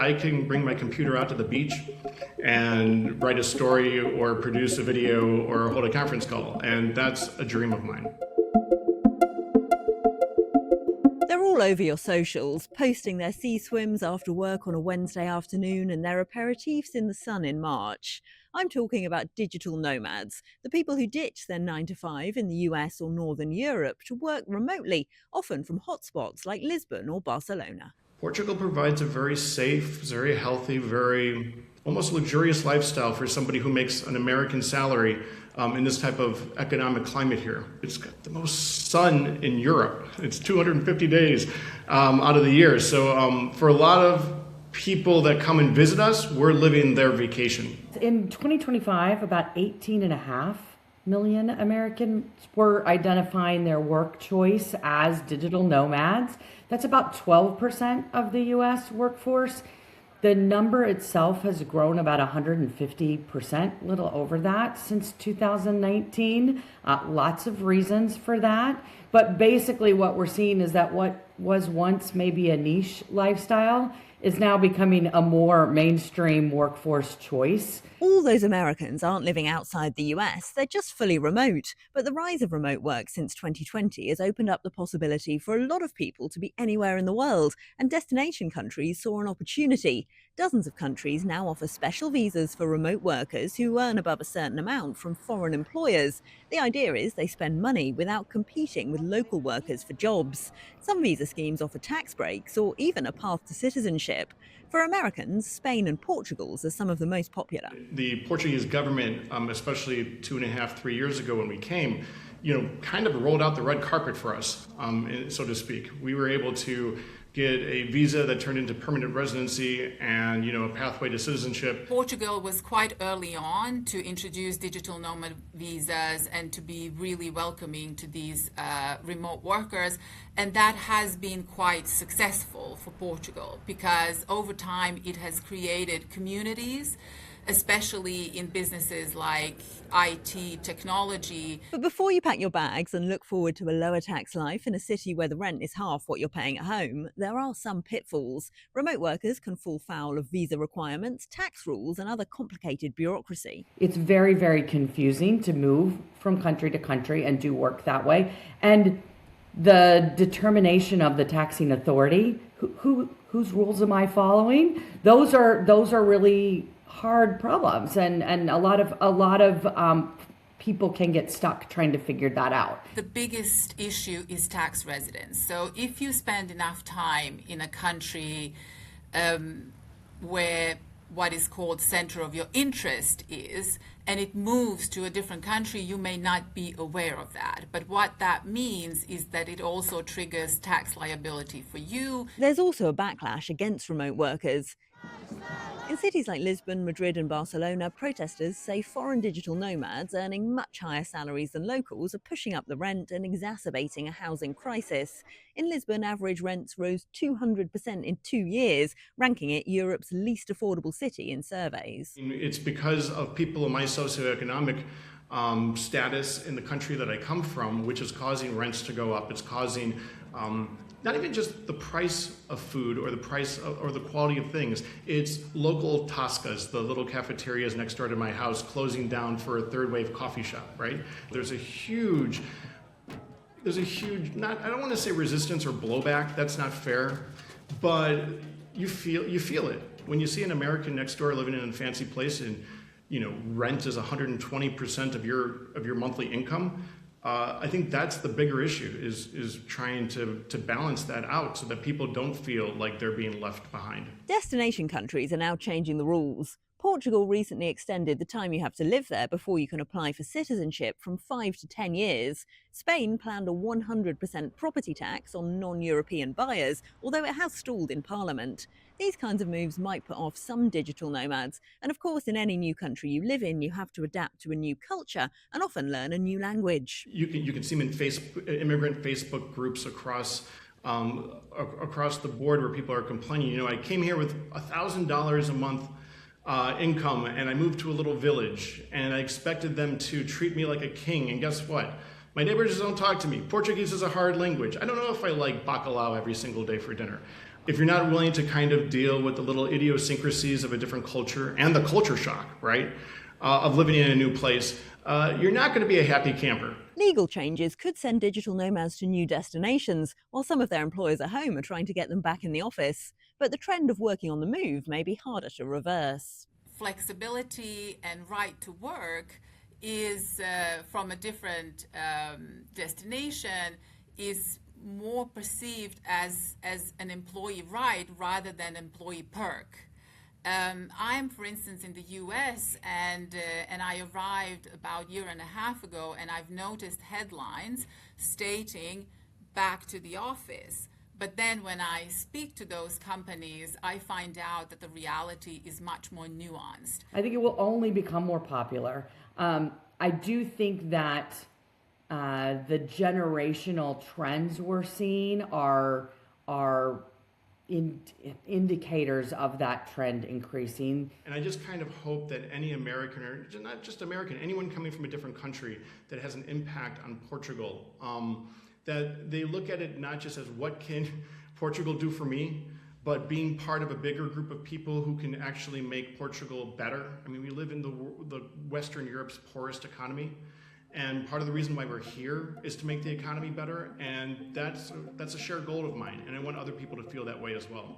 I can bring my computer out to the beach and write a story or produce a video or hold a conference call, and that's a dream of mine. They're all over your socials, posting their sea swims after work on a Wednesday afternoon and their aperitifs in the sun in March. I'm talking about digital nomads, the people who ditch their 9 to 5 in the US or Northern Europe to work remotely, often from hotspots like Lisbon or Barcelona. Portugal provides a very safe, very healthy, very almost luxurious lifestyle for somebody who makes an American salary in this type of economic climate here. It's got the most sun in Europe. It's 250 days out of the year. So for a lot of people that come and visit us, we're living their vacation. In 2025, about 18.5 million Americans were identifying their work choice as digital nomads. That's about 12% of the US workforce. The number itself has grown about 150%, a little over that, since 2019. Lots of reasons for that. But basically what we're seeing is that what was once maybe a niche lifestyle is now becoming a more mainstream workforce choice. All those Americans aren't living outside the US, they're just fully remote. But the rise of remote work since 2020 has opened up the possibility for a lot of people to be anywhere in the world, and destination countries saw an opportunity. Dozens of countries now offer special visas for remote workers who earn above a certain amount from foreign employers. The idea is they spend money without competing with local workers for jobs. Some visa schemes offer tax breaks or even a path to citizenship. For Americans, Spain and Portugal are some of the most popular. The Portuguese government, especially 2.5, 3 years ago when we came, kind of rolled out the red carpet for us, so to speak. We were able to get a visa that turned into permanent residency and, a pathway to citizenship. Portugal was quite early on to introduce digital nomad visas and to be really welcoming to these remote workers. And that has been quite successful for Portugal because over time it has created communities, especially in businesses like IT, technology. But before you pack your bags and look forward to a lower tax life in a city where the rent is half what you're paying at home, there are some pitfalls. Remote workers can fall foul of visa requirements, tax rules, and other complicated bureaucracy. It's very, very confusing to move from country to country and do work that way. And the determination of the taxing authority, whose rules am I following? Those are really hard problems, and a lot of people can get stuck trying to figure that out. The biggest issue is tax residence. So if you spend enough time in a country where what is called center of your interest is, and it moves to a different country, you may not be aware of that. But what that means is that it also triggers tax liability for you. There's also a backlash against remote workers. In cities like Lisbon, Madrid and Barcelona, protesters say foreign digital nomads earning much higher salaries than locals are pushing up the rent and exacerbating a housing crisis. In Lisbon, average rents rose 200% in 2 years, ranking it Europe's least affordable city in surveys. It's because of people in my socioeconomic status in the country that I come from, which is causing rents to go up. It's causing not even just the price of food or the price or the quality of things. It's local Tascas, the little cafeterias next door to my house, closing down for a third wave coffee shop, right? There's a huge, I don't want to say resistance or blowback, that's not fair, but you feel it. When you see an American next door living in a fancy place and rent is 120% of your monthly income, I think that's the bigger issue, is trying to balance that out so that people don't feel like they're being left behind. Destination countries are now changing the rules. Portugal recently extended the time you have to live there before you can apply for citizenship from 5 to 10 years. Spain planned a 100% property tax on non-European buyers, although it has stalled in Parliament. These kinds of moves might put off some digital nomads. And of course, in any new country you live in, you have to adapt to a new culture and often learn a new language. You can see them in immigrant Facebook groups across the board where people are complaining. I came here with $1,000 a month income, and I moved to a little village, and I expected them to treat me like a king, and guess what? My neighbors just don't talk to me. Portuguese is a hard language. I don't know if I like bacalhau every single day for dinner. if you're not willing to kind of deal with the little idiosyncrasies of a different culture and the culture shock, right, of living in a new place, you're not going to be a happy camper. Legal changes could send digital nomads to new destinations, while some of their employers at home are trying to get them back in the office. But the trend of working on the move may be harder to reverse. Flexibility and right to work is from a different destination is more perceived as an employee right rather than employee perk. I'm, for instance, in the U.S. and I arrived about a year and a half ago, and I've noticed headlines stating "back to the office." But then when I speak to those companies, I find out that the reality is much more nuanced. I think it will only become more popular. I do think that the generational trends we're seeing are indicators of that trend increasing. And I just kind of hope that any American, or not just American, anyone coming from a different country that has an impact on Portugal, that they look at it not just as what can Portugal do for me, but being part of a bigger group of people who can actually make Portugal better. I mean, we live in the Western Europe's poorest economy, and part of the reason why we're here is to make the economy better, and that's a shared goal of mine, and I want other people to feel that way as well.